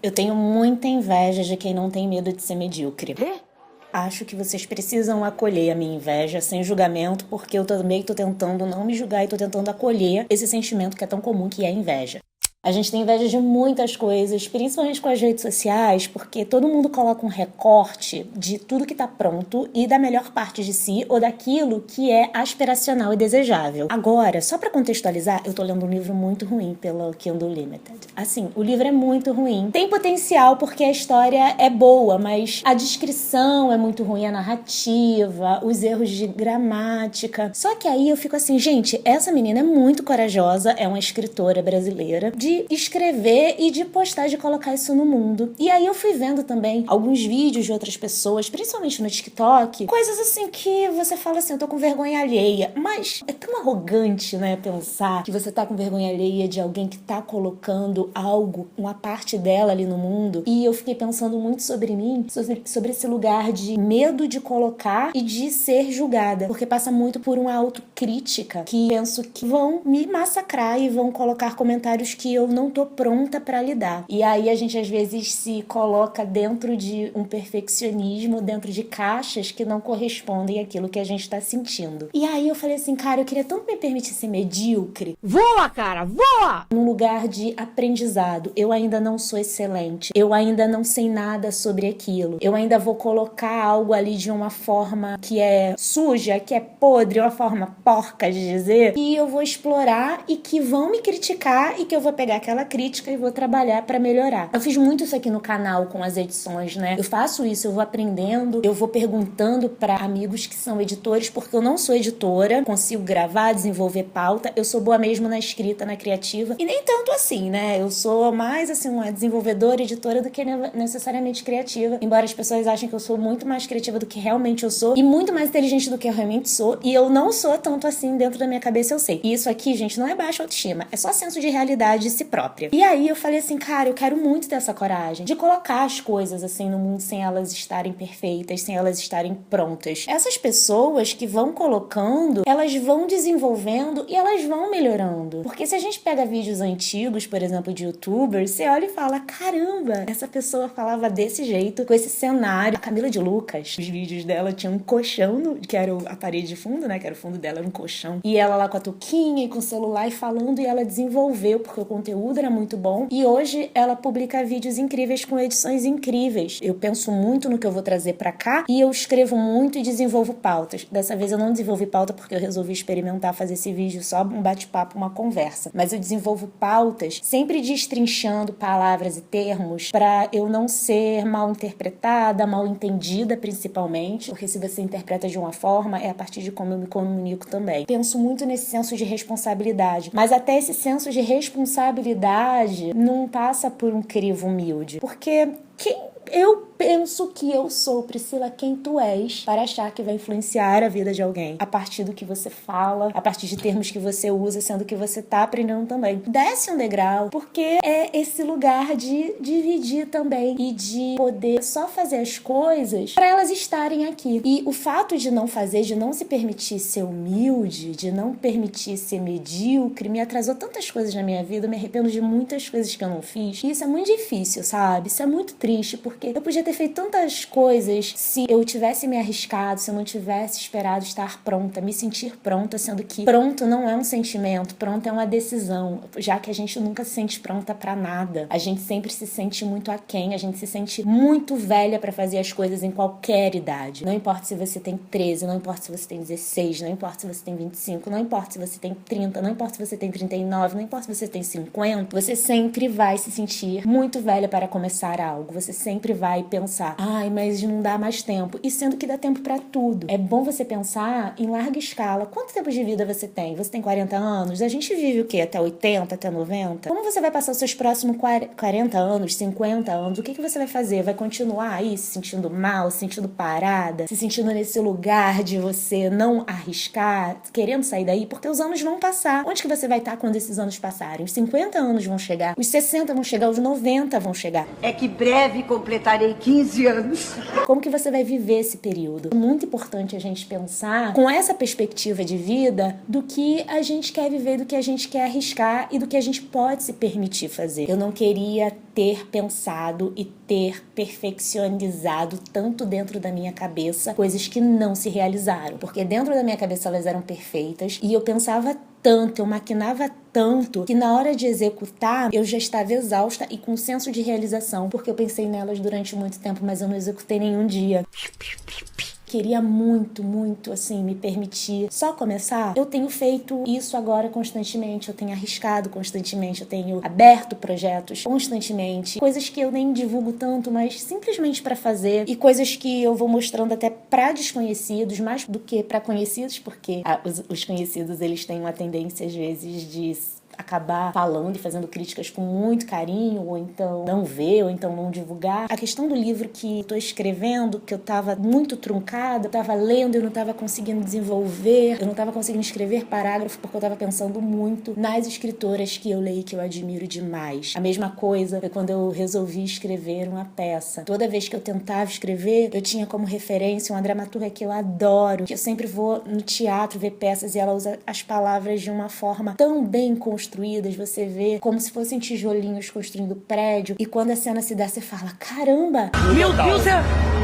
Eu tenho muita inveja de quem não tem medo de ser medíocre. Acho que vocês precisam acolher a minha inveja sem julgamento, porque eu também tô tentando não me julgar e tô tentando acolher esse sentimento que é tão comum, que é a inveja. A gente tem inveja de muitas coisas, principalmente com as redes sociais, porque todo mundo coloca um recorte de tudo que tá pronto e da melhor parte de si ou daquilo que é aspiracional e desejável. Agora, só pra contextualizar, eu tô lendo um livro muito ruim pela Kindle Limited. Assim, o livro é muito ruim. Tem potencial porque a história é boa, mas a descrição é muito ruim, a narrativa, os erros de gramática. Só que aí eu fico assim, gente, essa menina é muito corajosa, é uma escritora brasileira, de escrever e de postar, de colocar isso no mundo. E aí eu fui vendo também alguns vídeos de outras pessoas, principalmente no TikTok, coisas assim que você fala assim, eu tô com vergonha alheia. Mas é tão arrogante, né, pensar que você tá com vergonha alheia de alguém que tá colocando algo, uma parte dela ali no mundo. E eu fiquei pensando muito sobre mim, sobre esse lugar de medo de colocar e de ser julgada. Porque passa muito por uma autocrítica que penso que vão me massacrar e vão colocar comentários que eu não tô pronta pra lidar. E aí a gente às vezes se coloca dentro de um perfeccionismo, dentro de caixas que não correspondem àquilo que a gente tá sentindo. E aí eu falei assim, cara, eu queria tanto me permitir ser medíocre. Voa, cara, voa! Num lugar de aprendizado. Eu ainda não sou excelente. Eu ainda não sei nada sobre aquilo. Eu ainda vou colocar algo ali de uma forma que é suja, que é podre, uma forma porca de dizer, e eu vou explorar e que vão me criticar e que eu vou pegar aquela crítica e vou trabalhar pra melhorar. Eu fiz muito isso aqui no canal com as edições, né? Eu faço isso, eu vou aprendendo, eu vou perguntando pra amigos que são editores, porque eu não sou editora, consigo gravar, desenvolver pauta, eu sou boa mesmo na escrita, na criativa, e nem tanto assim, né? Eu sou mais, assim, uma desenvolvedora, editora do que necessariamente criativa, embora as pessoas achem que eu sou muito mais criativa do que realmente eu sou, e muito mais inteligente do que eu realmente sou, e eu não sou tanto assim dentro da minha cabeça, eu sei. E isso aqui, gente, não é baixa autoestima, é só senso de realidade de si própria. E aí eu falei assim, cara, eu quero muito ter essa coragem de colocar as coisas assim no mundo sem elas estarem perfeitas, sem elas estarem prontas. Essas pessoas que vão colocando, elas vão desenvolvendo e elas vão melhorando. Porque se a gente pega vídeos antigos, por exemplo, de youtubers, você olha e fala, caramba, essa pessoa falava desse jeito, com esse cenário. A Camila de Lucas, os vídeos dela tinham um colchão, que era a parede de fundo, né, que era o fundo dela, era um colchão. E ela lá com a touquinha e com o celular e falando, e ela desenvolveu, porque o conteúdo era muito bom. E hoje ela publica vídeos incríveis com edições incríveis. Eu penso muito no que eu vou trazer pra cá e eu escrevo muito e desenvolvo pautas. Dessa vez eu não desenvolvi pauta porque eu resolvi experimentar fazer esse vídeo só um bate-papo, uma conversa. Mas eu desenvolvo pautas sempre destrinchando palavras e termos pra eu não ser mal interpretada, mal entendida principalmente, porque se você interpreta de uma forma, é a partir de como eu me comunico também. Penso muito nesse senso de responsabilidade, mas até esse senso de responsabilidade não passa por um crivo humilde, porque eu penso que eu sou, Priscila, quem tu és, para achar que vai influenciar a vida de alguém a partir do que você fala, a partir de termos que você usa, sendo que você tá aprendendo também. Desce um degrau, porque é esse lugar de dividir também e de poder só fazer as coisas para elas estarem aqui. E o fato de não fazer, de não se permitir ser humilde, de não permitir ser medíocre, me atrasou tantas coisas na minha vida, eu me arrependo de muitas coisas que eu não fiz. E isso é muito difícil, sabe? Isso é muito triste, porque eu podia ter feito tantas coisas se eu tivesse me arriscado, se eu não tivesse esperado estar pronta, me sentir pronta, sendo que pronto não é um sentimento, pronto é uma decisão, já que a gente nunca se sente pronta pra nada. A gente sempre se sente muito aquém, a gente se sente muito velha pra fazer as coisas em qualquer idade. Não importa se você tem 13, não importa se você tem 16, não importa se você tem 25, não importa se você tem 30, não importa se você tem 39, não importa se você tem 50, você sempre vai se sentir muito velha para começar algo. Você sempre vai pensar, ai, mas não dá mais tempo. E sendo que dá tempo pra tudo. É bom você pensar em larga escala. Quanto tempo de vida você tem? Você tem 40 anos? A gente vive o quê? Até 80, até 90? Como você vai passar os seus próximos 40 anos, 50 anos? O que você vai fazer? Vai continuar aí se sentindo mal, se sentindo parada, se sentindo nesse lugar de você não arriscar, querendo sair daí? Porque os anos vão passar. Onde que você vai estar quando esses anos passarem? Os 50 anos vão chegar, os 60 vão chegar, os 90 vão chegar. É que breve completarei 15 anos. Como que você vai viver esse período? É muito importante a gente pensar com essa perspectiva de vida do que a gente quer viver, do que a gente quer arriscar e do que a gente pode se permitir fazer. Eu não queria ter pensado e ter perfeccionizado tanto dentro da minha cabeça coisas que não se realizaram, porque dentro da minha cabeça elas eram perfeitas e eu pensava tanto, eu maquinava tanto que na hora de executar eu já estava exausta e com um senso de realização, porque eu pensei nelas durante muito tempo, mas eu não executei nenhum dia. Queria muito, muito, assim, me permitir só começar. Eu tenho feito isso agora constantemente, eu tenho arriscado constantemente, eu tenho aberto projetos constantemente, coisas que eu nem divulgo tanto, mas simplesmente pra fazer, e coisas que eu vou mostrando até pra desconhecidos, mais do que pra conhecidos, porque os conhecidos, eles têm uma tendência, às vezes, de acabar falando e fazendo críticas com muito carinho, ou então não ver, ou então não divulgar. A questão do livro que eu tô escrevendo, que eu tava muito truncada, eu tava lendo e eu não tava conseguindo desenvolver, eu não tava conseguindo escrever parágrafo porque eu tava pensando muito nas escritoras que eu leio, que eu admiro demais. A mesma coisa foi quando eu resolvi escrever uma peça. Toda vez que eu tentava escrever, eu tinha como referência uma dramaturga que eu adoro, que eu sempre vou no teatro ver peças e ela usa as palavras de uma forma tão bem construídas, você vê como se fossem tijolinhos construindo prédio, e quando a cena se dá, você fala, caramba! Meu Deus!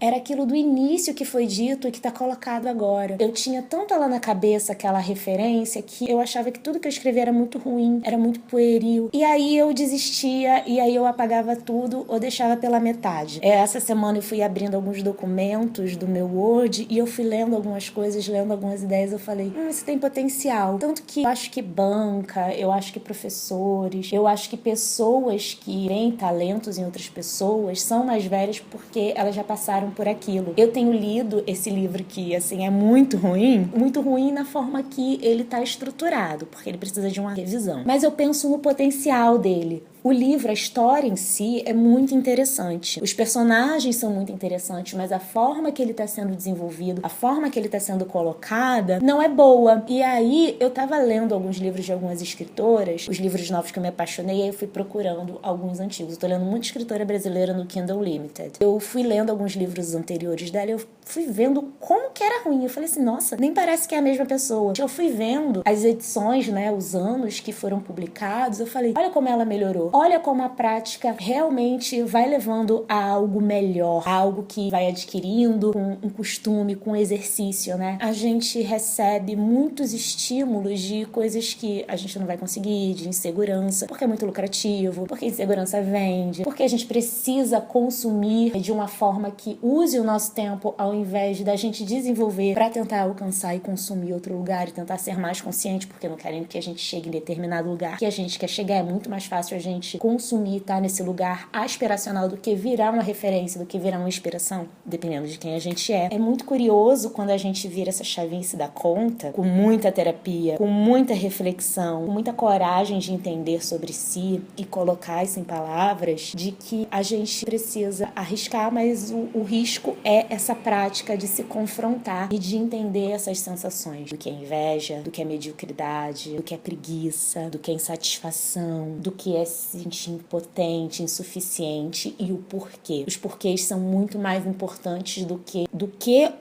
Era aquilo do início que foi dito e que tá colocado agora. Eu tinha tanto lá na cabeça aquela referência que eu achava que tudo que eu escrevia era muito ruim, era muito pueril. E aí eu desistia, e aí eu apagava tudo ou deixava pela metade. Essa semana eu fui abrindo alguns documentos do meu Word e eu fui lendo algumas coisas, lendo algumas ideias, eu falei, isso tem potencial. Tanto que eu acho que banca, eu acho que professores, eu acho que pessoas que têm talentos em outras pessoas são mais velhas porque elas já passaram por aquilo. Eu tenho lido esse livro que, assim, é muito ruim na forma que ele tá estruturado, porque ele precisa de uma revisão. Mas eu penso no potencial dele. O livro, a história em si é muito interessante. Os personagens são muito interessantes, mas a forma que ele está sendo desenvolvido, a forma que ele está sendo colocada, não é boa. E aí, eu tava lendo alguns livros de algumas escritoras, os livros novos que eu me apaixonei, e aí eu fui procurando alguns antigos. Eu tô lendo muita escritora brasileira no Kindle Limited. Eu fui lendo alguns livros anteriores dela e eu fui vendo como que era ruim. Eu falei assim, nossa, nem parece que é a mesma pessoa. Eu fui vendo as edições, né, os anos que foram publicados, eu falei, olha como ela melhorou. Olha como a prática realmente vai levando a algo melhor, a algo que vai adquirindo com um costume, com exercício, né? A gente recebe muitos estímulos de coisas que a gente não vai conseguir, de insegurança, porque é muito lucrativo, porque insegurança vende, porque a gente precisa consumir de uma forma que use o nosso tempo ao invés da gente desenvolver para tentar alcançar e consumir outro lugar e tentar ser mais consciente, porque não querem que a gente chegue em determinado lugar que a gente quer chegar. É muito mais fácil a gente consumir, tá nesse lugar aspiracional do que virar uma referência, do que virar uma inspiração, dependendo de quem a gente é. É muito curioso quando a gente vira essa chavinha e se dá conta, com muita terapia, com muita reflexão, com muita coragem de entender sobre si e colocar isso em palavras, de que a gente precisa arriscar, mas o risco é essa prática de se confrontar e de entender essas sensações, do que é inveja, do que é mediocridade, do que é preguiça, do que é insatisfação, do que é se sentir impotente, insuficiente, e o porquê. Os porquês são muito mais importantes do que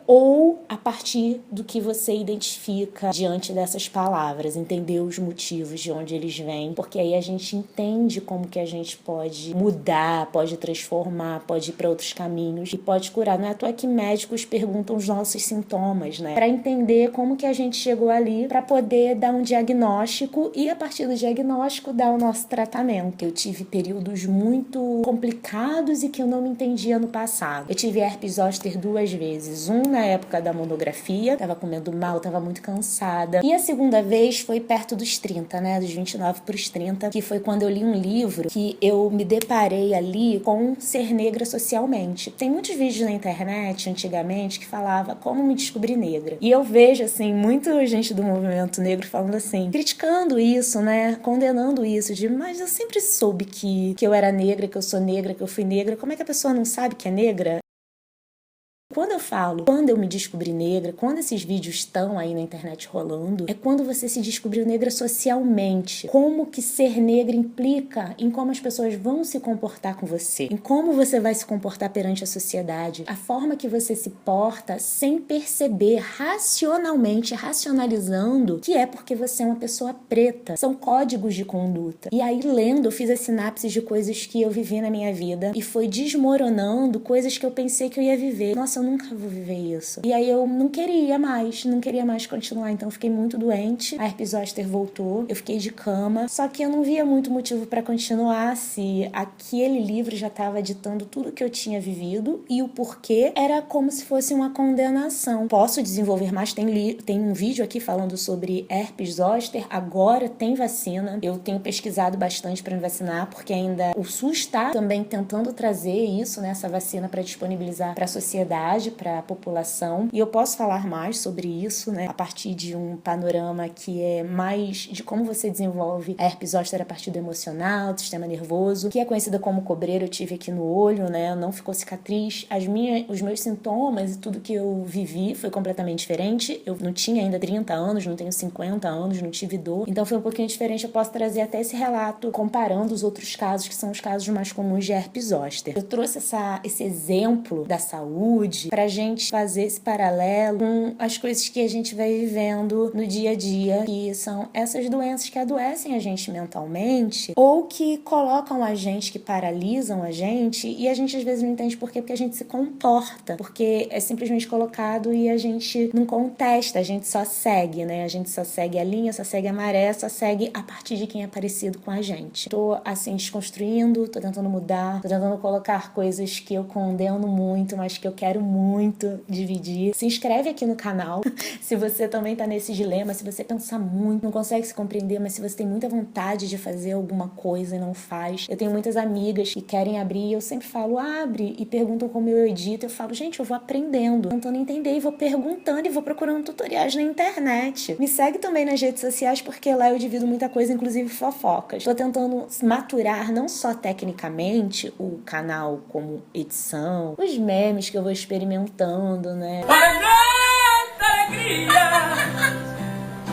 ou a partir do que você identifica diante dessas palavras, entender os motivos de onde eles vêm, porque aí a gente entende como que a gente pode mudar, pode transformar, pode ir para outros caminhos e pode curar. Não é à toa que médicos perguntam os nossos sintomas, né? Para entender como que a gente chegou ali, para poder dar um diagnóstico e a partir do diagnóstico dar o nosso tratamento. Eu tive períodos muito complicados e que eu não me entendia no passado. Eu tive herpes zoster 2 vezes. Um na época da monografia, tava comendo mal, tava muito cansada. E a segunda vez foi perto dos 30, né? Dos 29 pros 30, que foi quando eu li um livro que eu me deparei ali com ser negra socialmente. Tem muitos vídeos na internet, antigamente, que falava como me descobrir negra. E eu vejo, assim, muita gente do movimento negro falando assim, criticando isso, né? Condenando isso, mas eu sempre soube que eu era negra, que eu sou negra, que eu fui negra. Como é que a pessoa não sabe que é negra? Quando eu falo, quando eu me descobri negra, quando esses vídeos estão aí na internet rolando, é quando você se descobriu negra socialmente. Como que ser negra implica em como as pessoas vão se comportar com você, em como você vai se comportar perante a sociedade, a forma que você se porta sem perceber racionalmente, racionalizando que é porque você é uma pessoa preta. São códigos de conduta. E aí, lendo, eu fiz as sinapses de coisas que eu vivi na minha vida e foi desmoronando coisas que eu pensei que eu ia viver. Nossa, eu nunca vou viver isso. E aí eu não queria mais continuar. Então eu fiquei muito doente. A herpes zoster voltou. Eu fiquei de cama. Só que eu não via muito motivo pra continuar se aquele livro já estava ditando tudo que eu tinha vivido e o porquê era como se fosse uma condenação. Posso desenvolver mais? Tem um vídeo aqui falando sobre herpes zoster. Agora tem vacina. Eu tenho pesquisado bastante para me vacinar, porque ainda o SUS está também tentando trazer isso, né, essa vacina para disponibilizar para a sociedade, para a população. E eu posso falar mais sobre isso, né, a partir de um panorama que é mais de como você desenvolve a herpes zoster a partir do emocional, do sistema nervoso, que é conhecida como cobreira. Eu tive aqui no olho, né, não ficou cicatriz. Os meus sintomas e tudo que eu vivi foi completamente diferente. Eu não tinha ainda 30 anos, não tenho 50 anos, não tive dor. Então foi um pouquinho diferente. Eu posso trazer até esse relato comparando os outros casos, que são os casos mais comuns de herpes zoster. Eu trouxe esse exemplo da saúde pra gente fazer esse paralelo com as coisas que a gente vai vivendo no dia a dia, que são essas doenças que adoecem a gente mentalmente ou que colocam a gente, que paralisam a gente, e a gente às vezes não entende por quê, porque a gente se comporta, porque é simplesmente colocado e a gente não contesta, a gente só segue, né? A gente só segue a linha, só segue a maré, só segue a partir de quem é parecido com a gente. Tô, assim, desconstruindo, tô tentando mudar, tô tentando colocar coisas que eu condeno muito, mas que eu quero muito dividir. Se inscreve aqui no canal se você também tá nesse dilema, se você pensa muito, não consegue se compreender, mas se você tem muita vontade de fazer alguma coisa e não faz. Eu tenho muitas amigas que querem abrir e eu sempre falo, abre, e perguntam como eu edito. Eu falo, gente, eu vou aprendendo, tentando entender e vou perguntando e vou procurando tutoriais na internet. Me segue também nas redes sociais, porque lá eu divido muita coisa, inclusive fofocas. Tô tentando maturar não só tecnicamente o canal como edição, os memes que eu vou experimentando, né?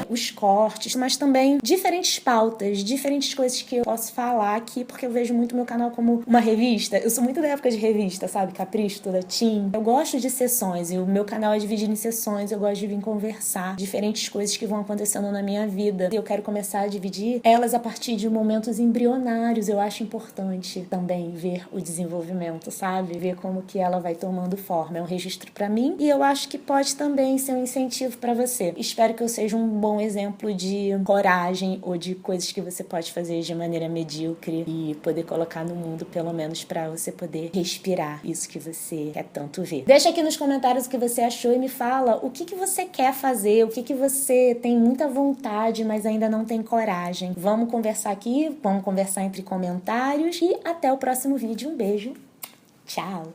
Os cortes, mas também diferentes pautas, diferentes coisas que eu posso falar aqui, porque eu vejo muito meu canal como uma revista. Eu sou muito da época de revista, sabe? Capricho, toda Tim. Eu gosto de sessões, e o meu canal é dividido em sessões. Eu gosto de vir conversar diferentes coisas que vão acontecendo na minha vida. Eu quero começar a dividir elas a partir de momentos embrionários. Eu acho importante também ver o desenvolvimento, sabe? Ver como que ela vai tomando forma. É um registro pra mim e eu acho que pode também ser um incentivo pra você. Espero que eu seja um bom exemplo de coragem ou de coisas que você pode fazer de maneira medíocre e poder colocar no mundo, pelo menos pra você poder respirar isso que você quer tanto ver. Deixa aqui nos comentários o que você achou e me fala o que você quer fazer, o que você tem muita vontade, mas ainda não tem coragem. Vamos conversar aqui, vamos conversar entre comentários e até o próximo vídeo. Um beijo. Tchau!